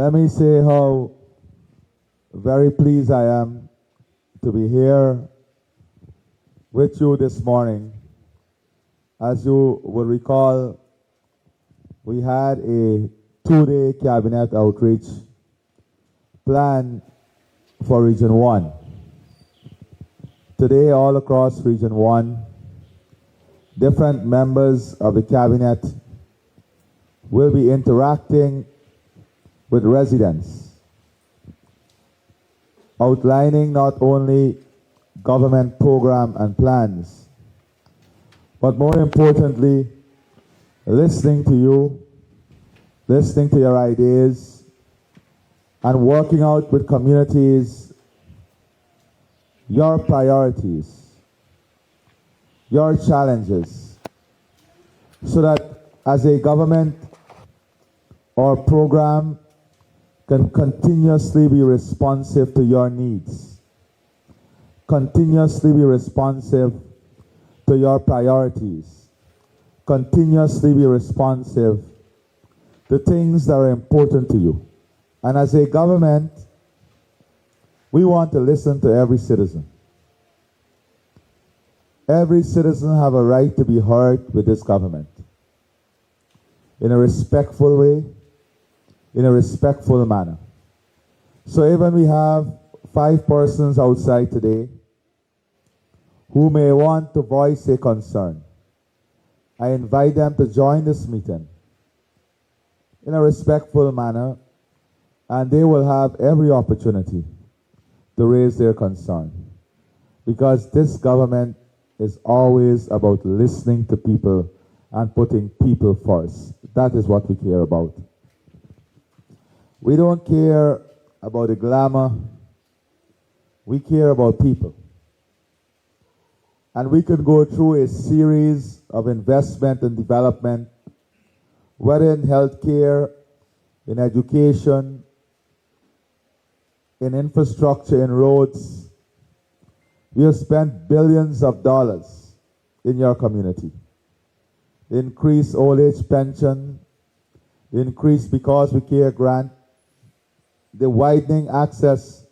Let me say how very pleased I am to be here with you this morning. As you will recall, we had a two-day cabinet outreach plan for Region 1. Today, all across Region 1, different members of the cabinet will be interacting with residents, outlining not only government program and plans, but more importantly, listening to you, listening to your ideas, and working out with communities your priorities, your challenges, so that as a government or program can continuously be responsive to your needs, continuously be responsive to your priorities, continuously be responsive to things that are important to you. And as a government, we want to listen to every citizen. Every citizen have a right to be heard with this government in a respectful way, in a respectful manner. So even we have 5 persons outside today who may want to voice a concern, I invite them to join this meeting in a respectful manner, and they will have every opportunity to raise their concern. Because this government is always about listening to people and putting people first. That is what we care about. We don't care about the glamour. We care about people. And we could go through a series of investment and development, whether in healthcare, in education, in infrastructure, in roads. We have spent billions of dollars in your community. The increased old age pension, the increased Because We Care grant, the widening access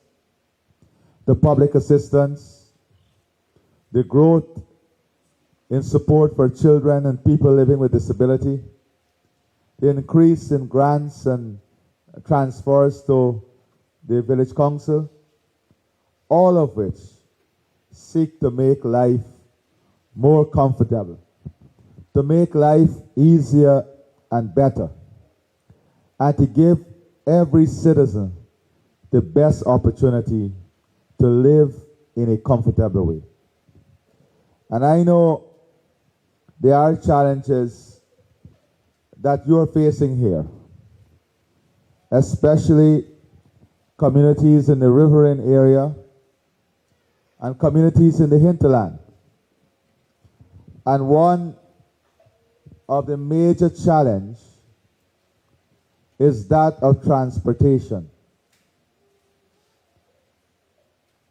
to public assistance, the growth in support for children and people living with disability, the increase in grants and transfers to the village council, all of which seek to make life more comfortable, to make life easier and better, and to give every citizen the best opportunity to live in a comfortable way. And I know there are challenges that you're facing here, especially communities in the riverine area and communities in the hinterland. And one of the major challenges is that of transportation.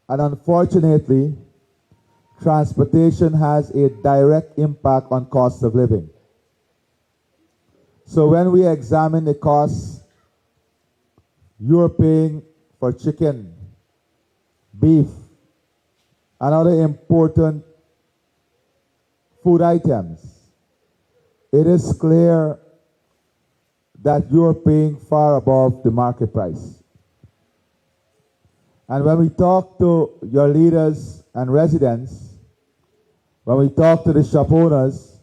And unfortunately, transportation has a direct impact on cost of living. So when we examine the costs you're paying for chicken, beef, and other important food items, it is clear that you're paying far above the market price. And when we talk to your leaders and residents, when we talk to the shop owners,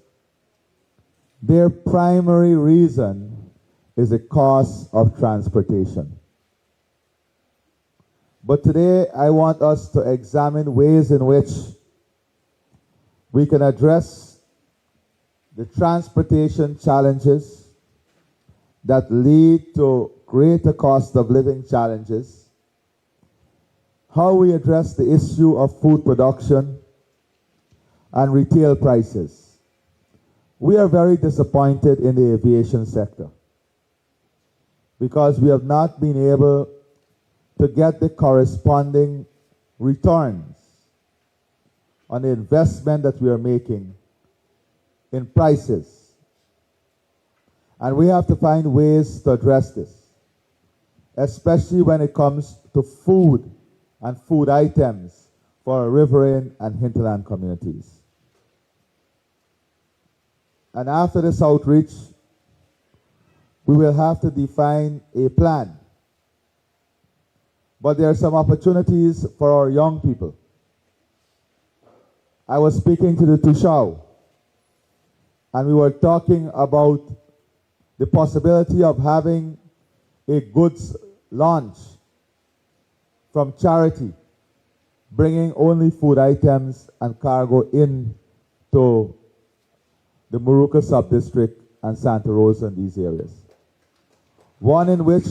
their primary reason is the cost of transportation. But today I want us to examine ways in which we can address the transportation challenges that lead to greater cost of living challenges, how we address the issue of food production and retail prices. We are very disappointed in the aviation sector because we have not been able to get the corresponding returns on the investment that we are making in prices. And we have to find ways to address this, especially when it comes to food and food items for our riverine and hinterland communities. And after this outreach, we will have to define a plan. But there are some opportunities for our young people. I was speaking to the Tushao, and we were talking about the possibility of having a goods launch from charity, bringing only food items and cargo in to the Moruca Sub-District and Santa Rosa and these areas. One in which,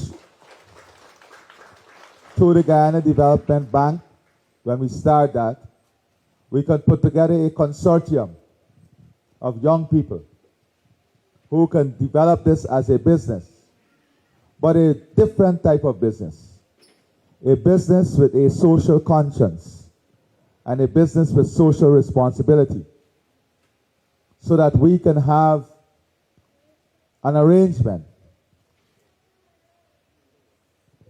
through the Guyana Development Bank, when we start that, we can put together a consortium of young people who can develop this as a business, but a different type of business. A business with a social conscience and a business with social responsibility, so that we can have an arrangement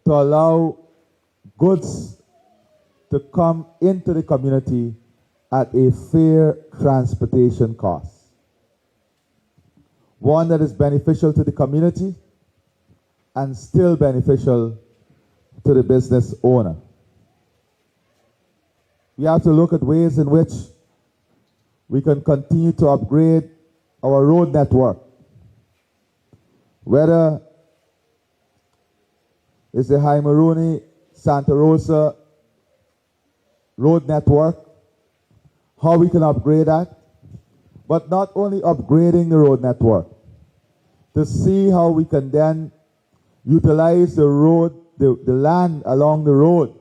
to allow goods to come into the community at a fair transportation cost. One that is beneficial to the community and still beneficial to the business owner. We have to look at ways in which we can continue to upgrade our road network, whether it's the High Maruni Santa Rosa road network, how we can upgrade that, but not only upgrading the road network, to see how we can then utilize the road, the land along the road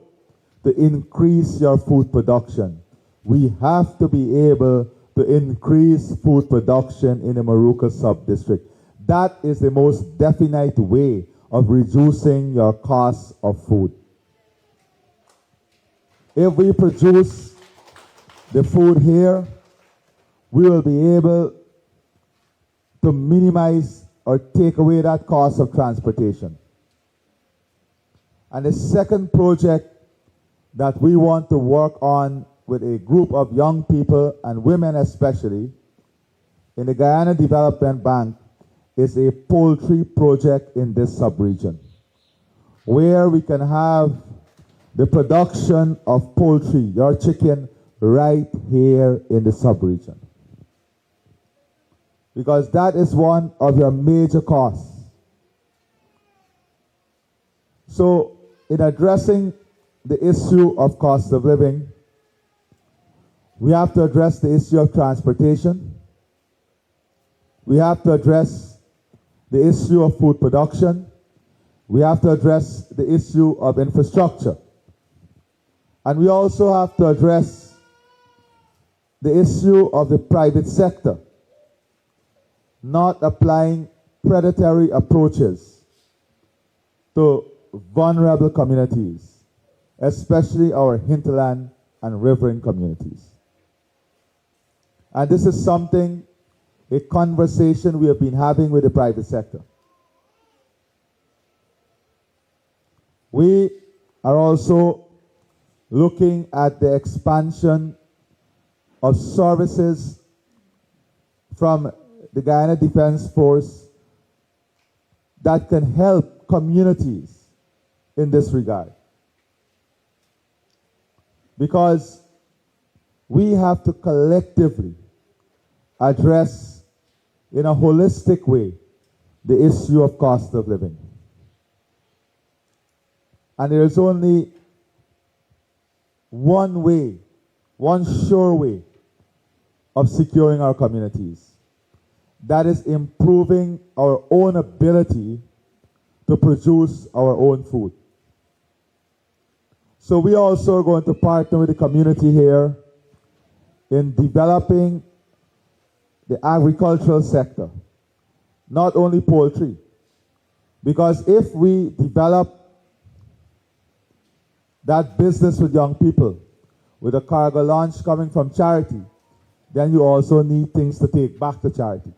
to increase your food production. We have to be able to increase food production in the Moruca Sub-District. That is the most definite way of reducing your cost of food. If we produce the food here, we will be able to minimize or take away that cost of transportation. And the second project that we want to work on with a group of young people and women especially in the Guyana Development Bank is a poultry project in this sub-region, where we can have the production of poultry, your chicken, right here in the sub-region. Because that is one of your major costs. So, in addressing the issue of cost of living, we have to address the issue of transportation. We have to address the issue of food production. We have to address the issue of infrastructure. And we also have to address the issue of the private sector not applying predatory approaches to vulnerable communities, especially our hinterland and riverine communities. And this is something, a conversation we have been having with the private sector. We are also looking at the expansion of services from the Guyana Defense Force that can help communities in this regard. Because we have to collectively address in a holistic way the issue of cost of living. And there is only one way, one sure way of securing our communities. That is improving our own ability to produce our own food. So we also are going to partner with the community here in developing the agricultural sector, not only poultry. Because if we develop that business with young people, with a cargo launch coming from charity, then you also need things to take back to charity.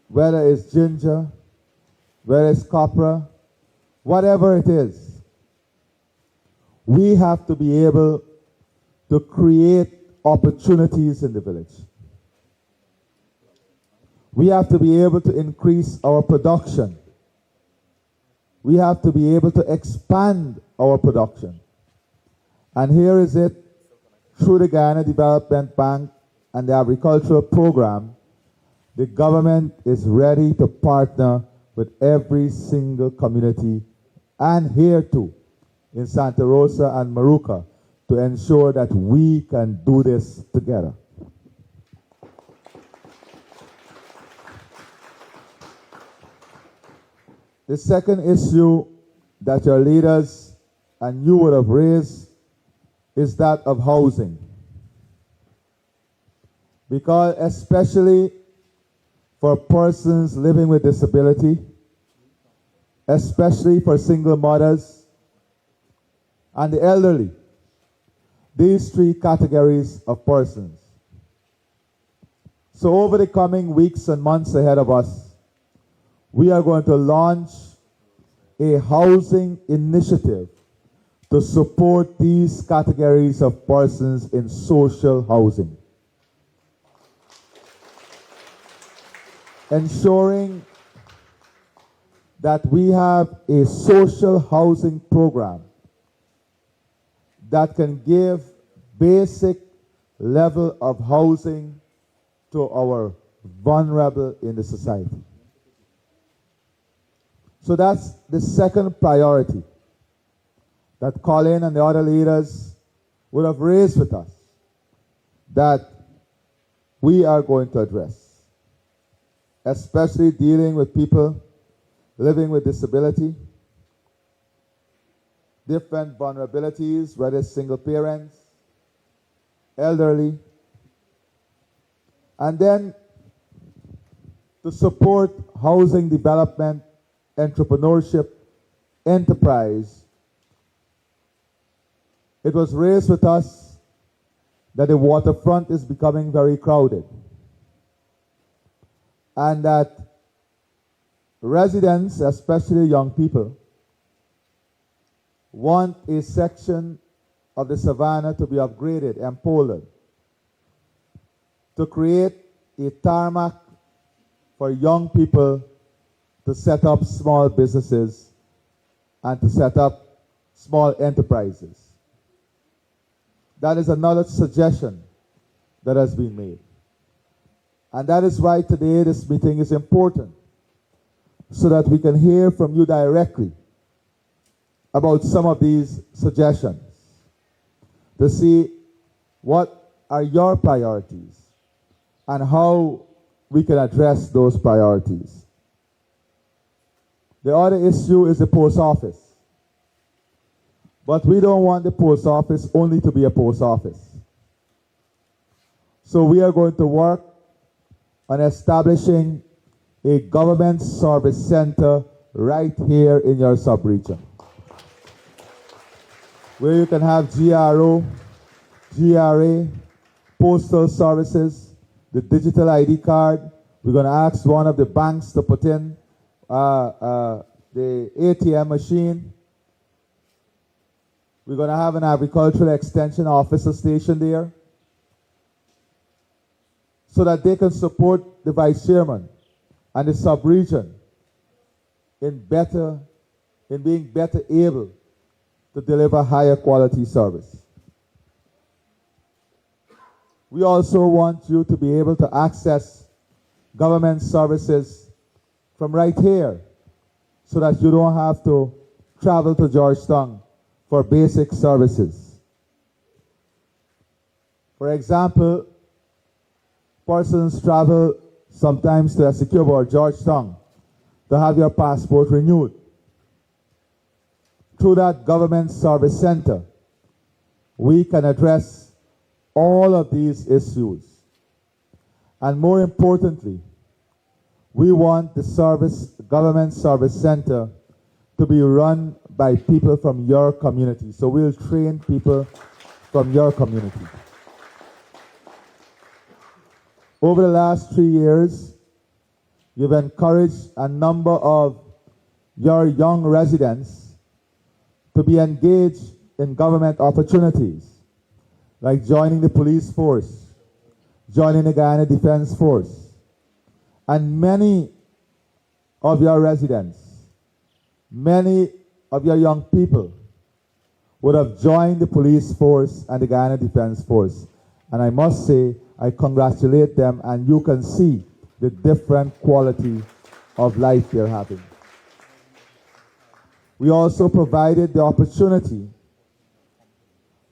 Whether it's ginger, whether it's copra, whatever it is, we have to be able to create opportunities in the village. We have to be able to increase our production. We have to be able to expand our production. And here is it, through the Guyana Development Bank and the agricultural program, the government is ready to partner with every single community, and here too, in Santa Rosa and Maruca, to ensure that we can do this together. The second issue that your leaders and you would have raised is that of housing. Because especially for persons living with disability, especially for single mothers and the elderly, these three categories of persons. So over the coming weeks and months ahead of us, we are going to launch a housing initiative to support these categories of persons in social housing. Ensuring that we have a social housing program that can give basic level of housing to our vulnerable in the society. So that's the second priority that Colin and the other leaders would have raised with us, that we are going to address, especially dealing with people living with disability, different vulnerabilities, whether it's single parents, elderly, and then to support housing development, entrepreneurship, enterprise. It was raised with us that the waterfront is becoming very crowded, and that residents, especially young people, want a section of the savannah to be upgraded and poled, to create a tarmac for young people to set up small businesses and to set up small enterprises. That is another suggestion that has been made. And that is why today this meeting is important, so that we can hear from you directly about some of these suggestions, to see what are your priorities and how we can address those priorities. The other issue is the post office. But we don't want the post office only to be a post office. So we are going to work on establishing a government service center right here in your sub-region, where you can have GRO, GRA, postal services, the digital ID card. We're going to ask one of the banks to put in the ATM machine. We're going to have an agricultural extension officer station there, so that they can support the vice chairman and the sub-region in being better able to deliver higher quality service. We also want you to be able to access government services from right here, so that you don't have to travel to Georgetown for basic services. For example, persons travel sometimes to Essequibo or Georgetown to have your passport renewed. Through that government service center, we can address all of these issues. And more importantly, we want the government service center to be run by people from your community. So we'll train people from your community. Over the last 3 years, you've encouraged a number of your young residents to be engaged in government opportunities, like joining the police force, joining the Guyana Defense Force. And many of your residents, many of your young people would have joined the police force and the Guyana Defense Force. And I must say, I congratulate them, and you can see the different quality of life they're having. We also provided the opportunity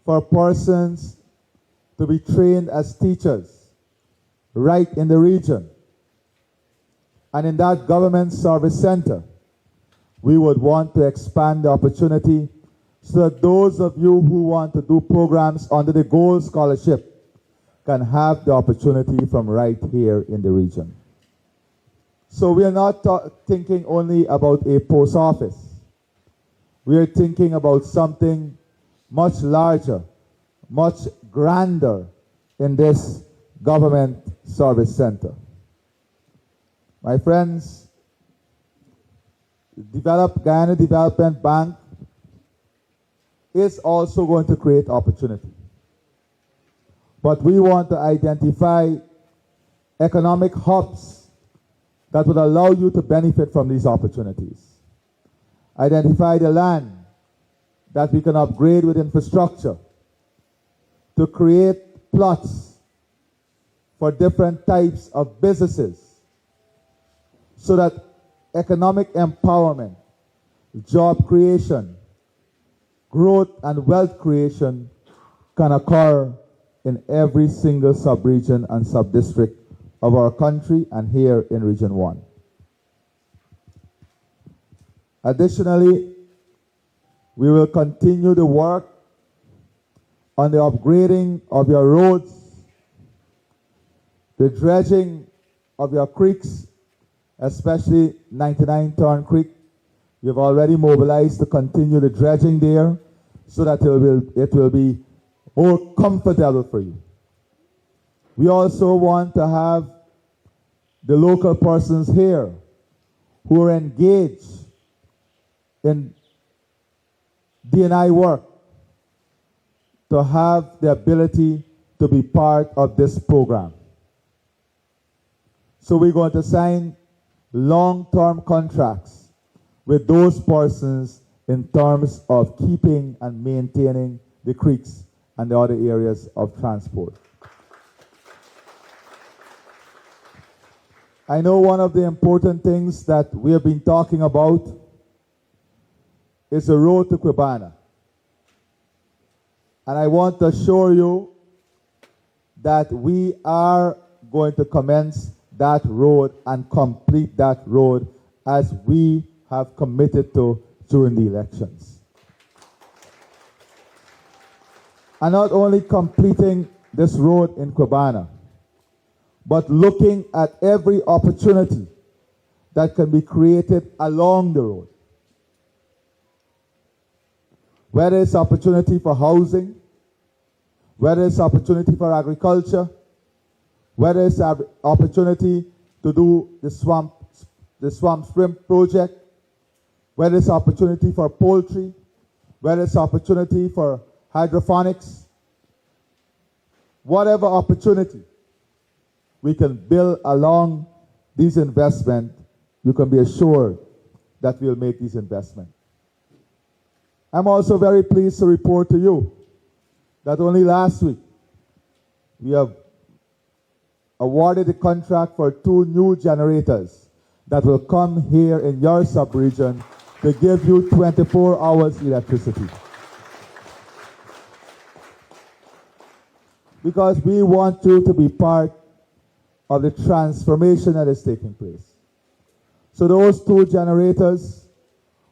for persons to be trained as teachers right in the region. And in that government service center, we would want to expand the opportunity so that those of you who want to do programs under the Gold Scholarship can have the opportunity from right here in the region. So we are not thinking only about a post office. We are thinking about something much larger, much grander in this government service center. My friends, Guyana Development Bank is also going to create opportunity. But we want to identify economic hubs that would allow you to benefit from these opportunities. Identify the land that we can upgrade with infrastructure to create plots for different types of businesses so that economic empowerment, job creation, growth and wealth creation can occur in every single sub-region and sub-district of our country and here in Region 1. Additionally, we will continue the work on the upgrading of your roads, the dredging of your creeks, especially 99 Turn Creek. We've already mobilized to continue the dredging there so that it will be more comfortable for you. We also want to have the local persons here who are engaged in D&I work to have the ability to be part of this program. So we're going to sign long-term contracts with those persons in terms of keeping and maintaining the creeks and the other areas of transport. I know one of the important things that we have been talking about is the road to Guyana. And I want to assure you that we are going to commence that road and complete that road as we have committed to during the elections. And not only completing this road in Guyana, but looking at every opportunity that can be created along the road. Whether it's opportunity for housing, whether it's opportunity for agriculture, whether it's an opportunity to do the swamp shrimp project, whether it's opportunity for poultry, whether it's opportunity for hydroponics, whatever opportunity we can build along these investments, you can be assured that we'll make these investments. I'm also very pleased to report to you that only last week we have awarded a contract for 2 new generators that will come here in your sub-region to give you 24 hours electricity. Because we want you to be part of the transformation that is taking place. So those 2 generators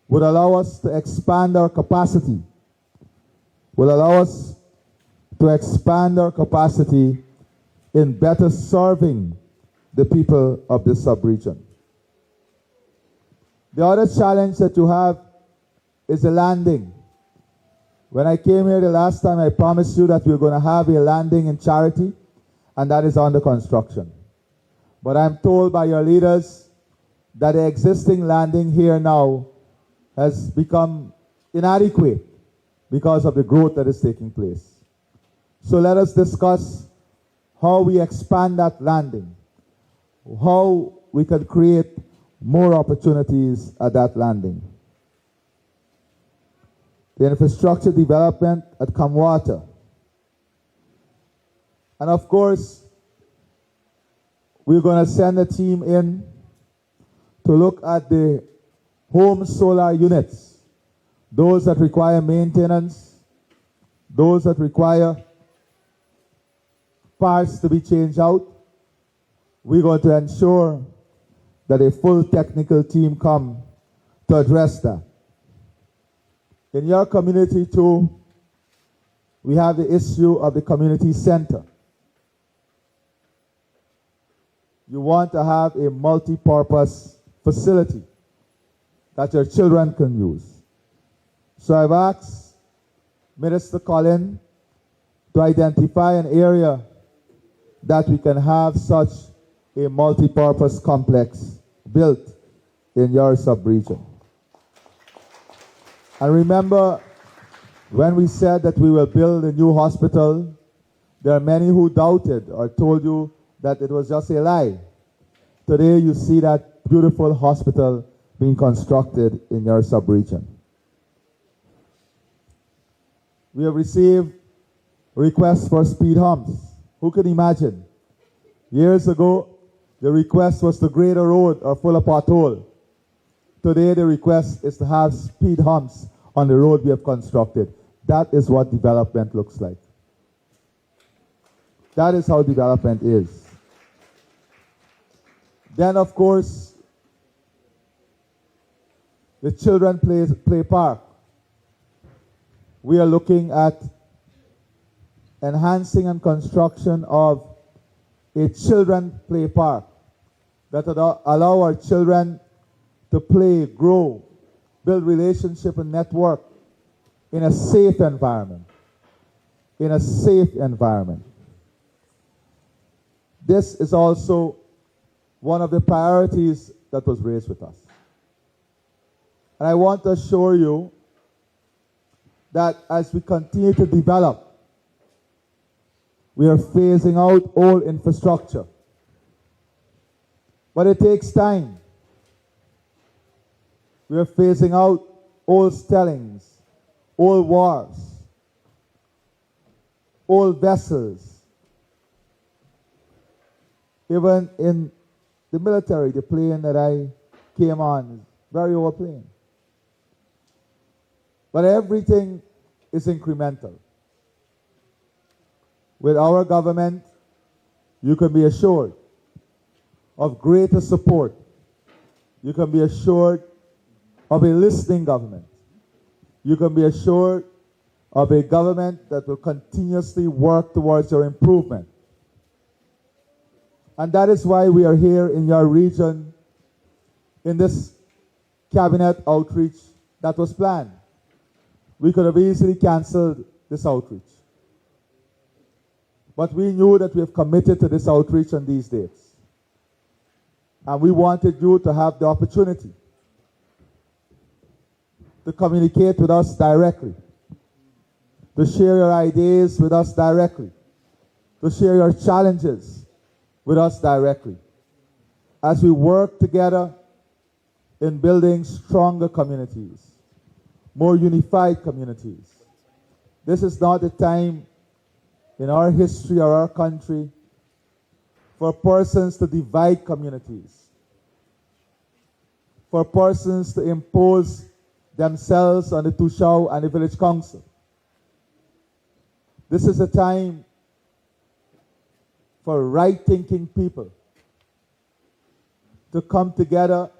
would allow us to expand our capacity, in better serving the people of this sub-region. The other challenge that you have is the landing. When I came here the last time, I promised you that we were going to have a landing in Charity, and that is under construction. But I'm told by your leaders that the existing landing here now has become inadequate because of the growth that is taking place. So let us discuss how we expand that landing, how we can create more opportunities at that landing. The infrastructure development at Kamwata. And of course, we're going to send a team in to look at the home solar units, those that require maintenance, those that require parts to be changed out. We're going to ensure that a full technical team come to address that. In your community too, we have the issue of the community center. You want to have a multi-purpose facility that your children can use. So I've asked Minister Collin to identify an area that we can have such a multi-purpose complex built in your sub-region. And remember, when we said that we will build a new hospital, there are many who doubted or told you that it was just a lie. Today you see that beautiful hospital being constructed in your sub-region. We have received requests for speed humps. Who can imagine? Years ago, the request was to grade a road or full of pothole. Today the request is to have speed humps on the road we have constructed. That is what development looks like. That is how development is. Then, of course, the children play park. We are looking at enhancing and construction of a children play park that will allow our children to play, grow, build relationship and network in a safe environment. In a safe environment. This is also one of the priorities that was raised with us. And I want to assure you that as we continue to develop, we are phasing out old infrastructure. But it takes time. We are phasing out old stellings, old wharves, old vessels. Even in the military, the plane that I came on is a very old plane. But everything is incremental. With our government, you can be assured of greater support. You can be assured of a listening government. You can be assured of a government that will continuously work towards your improvement. And that is why we are here in your region in this cabinet outreach that was planned. We could have easily canceled this outreach. But we knew that we have committed to this outreach on these dates. And we wanted you to have the opportunity to communicate with us directly, to share your ideas with us directly, to share your challenges with us directly, as we work together in building stronger communities, more unified communities. This is not the time in our history or our country for persons to divide communities, for persons to impose themselves on the Tushao and the village council. This is a time for right-thinking people to come together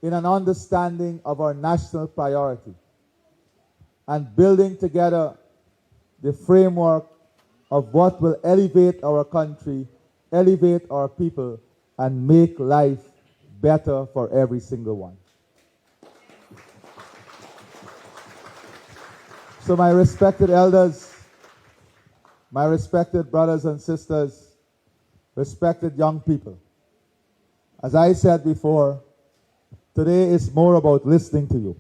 in an understanding of our national priority and building together the framework of what will elevate our country, elevate our people, and make life better for every single one. So my respected elders, my respected brothers and sisters, respected young people, as I said before, Today is more about listening to you.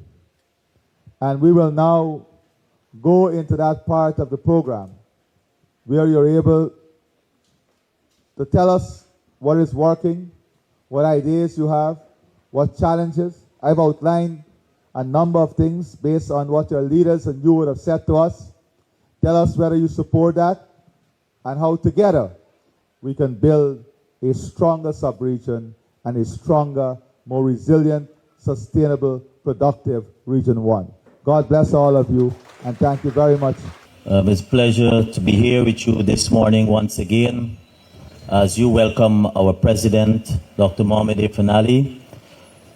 And we will now go into that part of the program where you're able to tell us what is working, what ideas you have, what challenges. I've outlined a number of things based on what your leaders and you would have said to us. Tell us whether you support that and how together we can build a stronger sub-region and a stronger, more resilient, sustainable, productive Region 1. God bless all of you, and thank you very much. It's a pleasure to be here with you this morning once again as you welcome our President, Dr. Mohamed Irfaan Ali.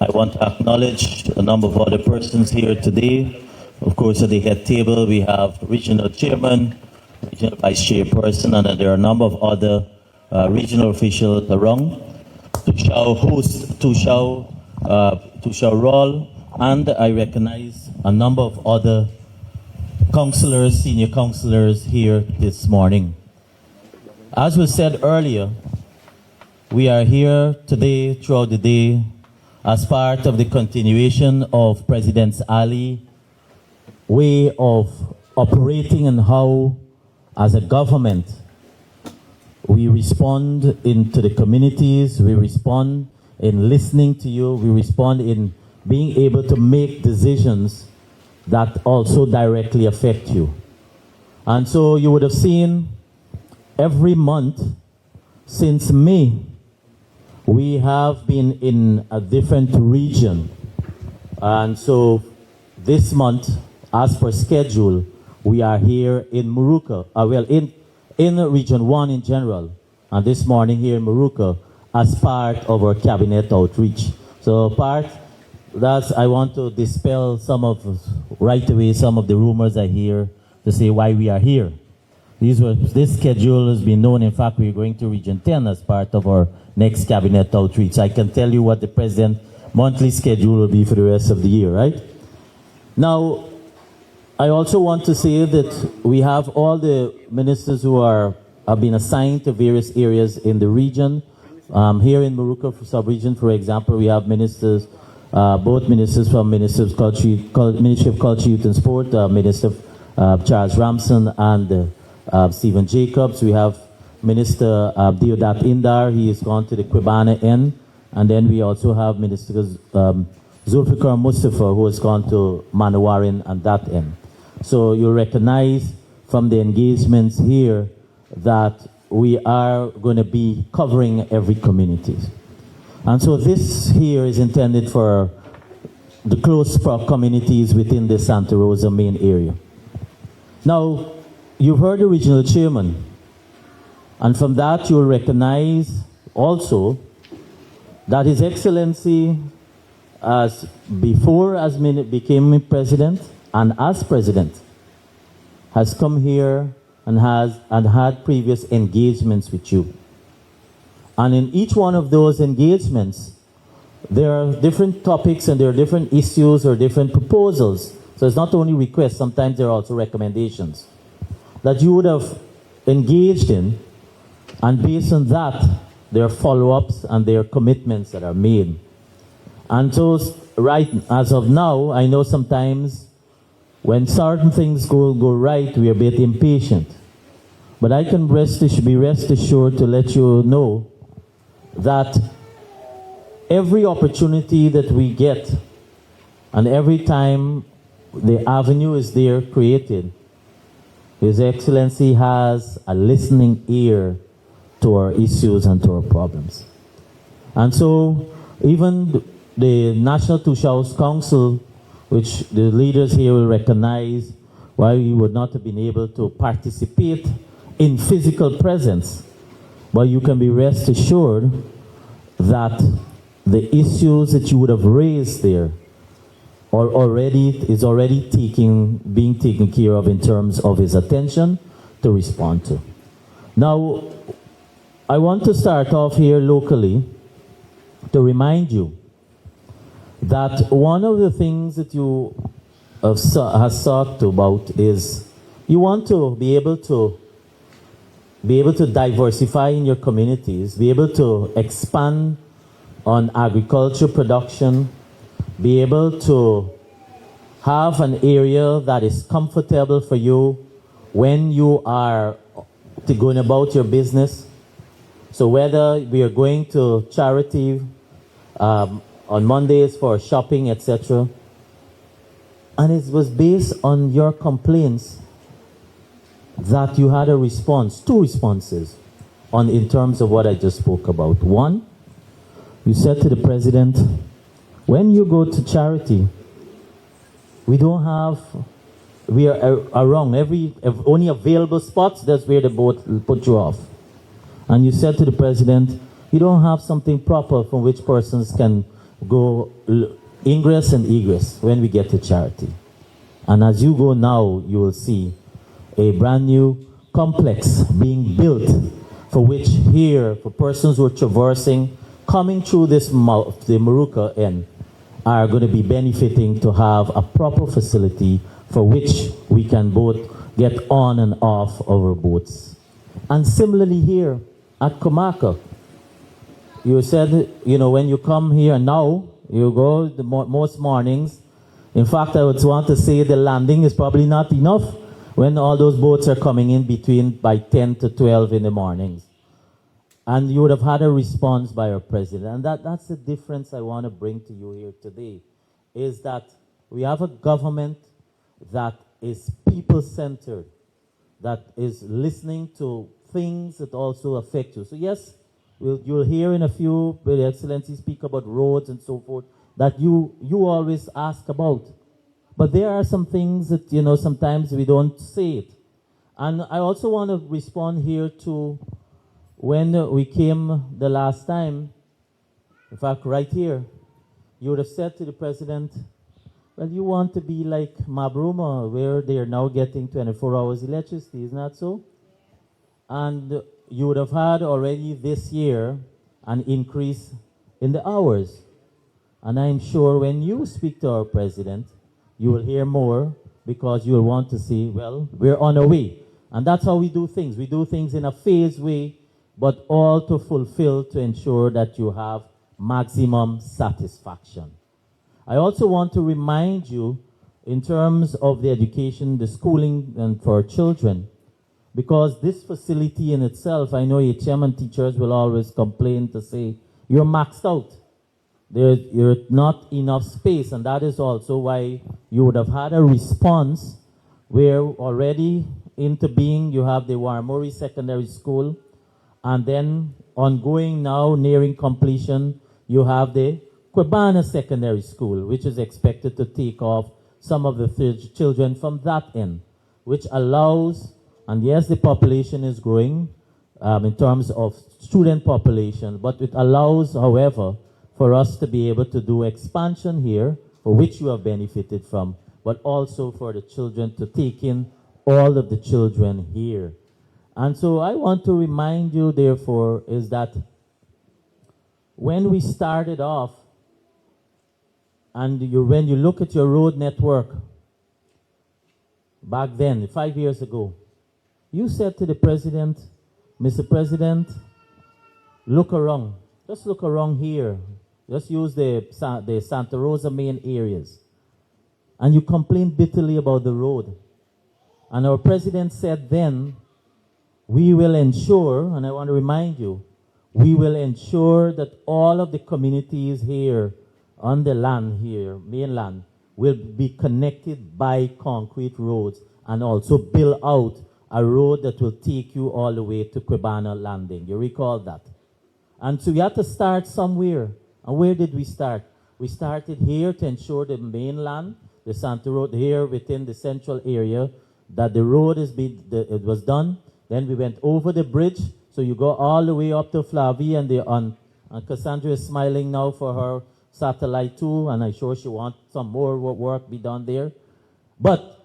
I want to acknowledge a number of other persons here today. Of course, at the head table, we have Regional Chairman, Regional Vice Chairperson, and there are a number of other regional officials around. Tushao host, Tushao Rol, and I recognize a number of other councillors, senior councillors here this morning. As was said earlier, we are here today, throughout the day, as part of the continuation of President Ali's way of operating and how, as a government, we respond into the communities, we respond in listening to you, we respond in being able to make decisions that also directly affect you. And so you would have seen every month since May, we have been in a different region. And so this month, as per schedule, we are here in Moruca, in Region 1 in general, and this morning here in Moruca as part of our cabinet outreach. So I want to dispel right away some of the rumors I hear to say why we are here. This schedule has been known. In fact, we're going to Region 10 as part of our next cabinet outreach. I can tell you what the President's monthly schedule will be for the rest of the year, right? Now, I also want to say that we have all the ministers who have been assigned to various areas in the region. Here in Moruca sub-region, for example, we have ministers, both ministers from Ministry of Culture, Youth and Sport, Minister Charles Ramson and Stephen Jacobs. We have Minister Deodat Indar. He has gone to the Quibana end. And then we also have Minister Zulfikar Mustafa, who has gone to Manawarin and that end. So you recognize from the engagements here that we are going to be covering every community. And so this here is intended for the close communities within the Santa Rosa main area. Now, you've heard the regional chairman, and from that you'll recognize also that His Excellency, as became president and as president, has come here and had previous engagements with you. And in each one of those engagements, there are different topics and there are different issues or different proposals. So it's not only requests, sometimes there are also recommendations that you would have engaged in, and based on that, there are follow-ups and there are commitments that are made. And so, right as of now, I know sometimes when certain things go right, we are a bit impatient. But I can be rest assured to let you know that every opportunity that we get and every time the avenue is there created, His Excellency has a listening ear to our issues and to our problems. And so even the National Tushaus Council, which the leaders here will recognize why we would not have been able to participate in physical presence, but you can be rest assured that the issues that you would have raised there is already being taken care of in terms of his attention to respond to. Now, I want to start off here locally to remind you that one of the things that you have sought about is you want to be able to diversify in your communities, be able to expand on agriculture production, be able to have an area that is comfortable for you when you are going about your business. So whether we are going to charity on Mondays for shopping, etc., and it was based on your complaints that you had a response, two responses, in terms of what I just spoke about. One, you said to the president, when you go to charity, we are wrong. Only available spots, that's where the boat will put you off. And you said to the president, you don't have something proper from which persons can go ingress and egress when we get to charity. And as you go now, you will see a brand new complex being built for which here, for persons who are traversing, coming through this mouth, the Maruka end, are going to be benefiting to have a proper facility for which we can both get on and off our boats. And similarly here at Komaka, you said, when you come here now, you go most mornings. In fact, I would want to say the landing is probably not enough when all those boats are coming in by 10 to 12 in the mornings. And you would have had a response by our president. And that's the difference I want to bring to you here today, is that we have a government that is people-centered, that is listening to things that also affect you. So yes, you'll hear in a few, Your Excellency, speak about roads and so forth, that you always ask about. But there are some things that, sometimes we don't say it. And I also want to respond here to when we came the last time, in fact, right here, you would have said to the president, well, you want to be like Mabruma, where they are now getting 24 hours electricity, isn't that so? And you would have had already this year an increase in the hours. And I'm sure when you speak to our president, you will hear more, because you will want to see, well, we're on our way. And that's how we do things. We do things in a phased way, but all to fulfill, to ensure that you have maximum satisfaction. I also want to remind you, in terms of the education, the schooling and for children, because this facility in itself, I know HM and teachers will always complain to say, you're maxed out. There's not enough space, and that is also why you would have had a response where already into being you have the Warmori Secondary School, and then ongoing now, nearing completion, you have the Guyana Secondary School, which is expected to take off some of the children from that end, which allows, and yes, the population is growing in terms of student population, but it allows, however, for us to be able to do expansion here, for which you have benefited from, but also for the children to take in all of the children here. And so I want to remind you, therefore, is that when we started off, and when you look at your road network, back then, 5 years ago, you said to the president, Mr. President, look around. Just look around here. Just use the Santa Rosa main areas. And you complained bitterly about the road. And our president said then, we will ensure, and I want to remind you, we will ensure that all of the communities here on the land here, mainland, will be connected by concrete roads, and also build out a road that will take you all the way to Guyana landing. You recall that? And so we had to start somewhere. And where did we start? We started here to ensure the mainland, the Santa Road here within the central area, that the road it was done. Then we went over the bridge, so you go all the way up to Flavie, and Cassandra is smiling now for her satellite too, and I'm sure she wants some more work be done there. But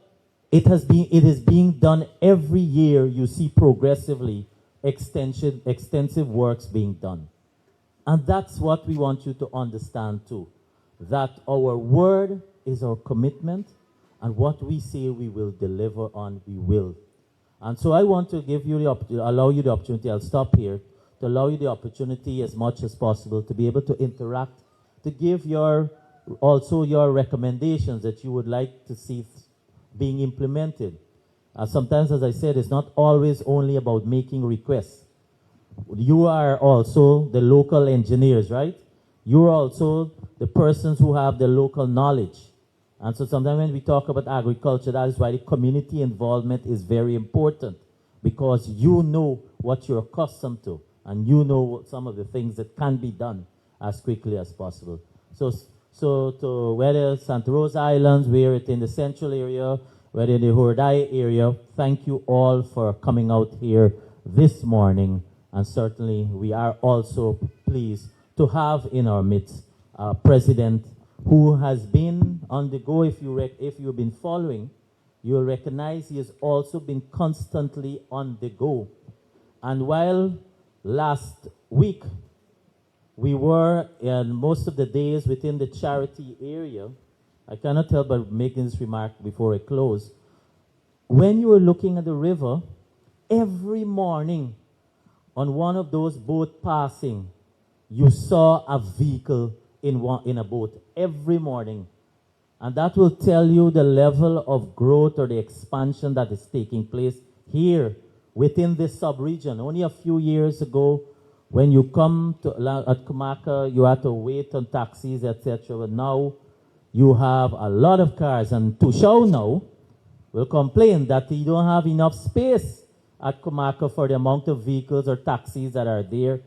it is being done every year. You see progressively extensive works being done. And that's what we want you to understand too, that our word is our commitment, and what we say we will deliver on, we will. And so I want to give you allow you the opportunity, I'll stop here, to allow you the opportunity as much as possible to be able to interact, to give your also your recommendations that you would like to see being implemented. Sometimes, as I said, it's not always only about making requests. You are also the local engineers, right? You're also the persons who have the local knowledge. And so sometimes when we talk about agriculture, that is why the community involvement is very important, because you know what you're accustomed to, and you know some of the things that can be done as quickly as possible. So to whether Santa Rosa Islands, whether it's in the central area, whether in the Hordai area, thank you all for coming out here this morning. And certainly we are also pleased to have in our midst a president who has been on the go. If you've been following, you'll recognize he has also been constantly on the go. And while last week we were in most of the days within the charity area, I cannot help but making this remark before I close. When you were looking at the river, every morning on one of those boats passing, you saw a vehicle in a boat every morning. And that will tell you the level of growth or the expansion that is taking place here within this sub-region. Only a few years ago, when you come to at Kumaka, you had to wait on taxis, etc. But now you have a lot of cars. And Tushao now will complain that you don't have enough space at Kumaka for the amount of vehicles or taxis that are there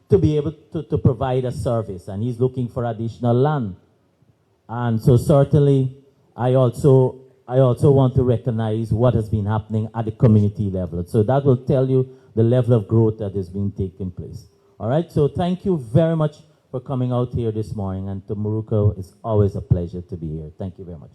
to be able to provide a service. And he's looking for additional land. And so certainly, I also want to recognize what has been happening at the community level. So that will tell you the level of growth that is being taken place. All right, so thank you very much for coming out here this morning. And to Morocco, it's always a pleasure to be here. Thank you very much.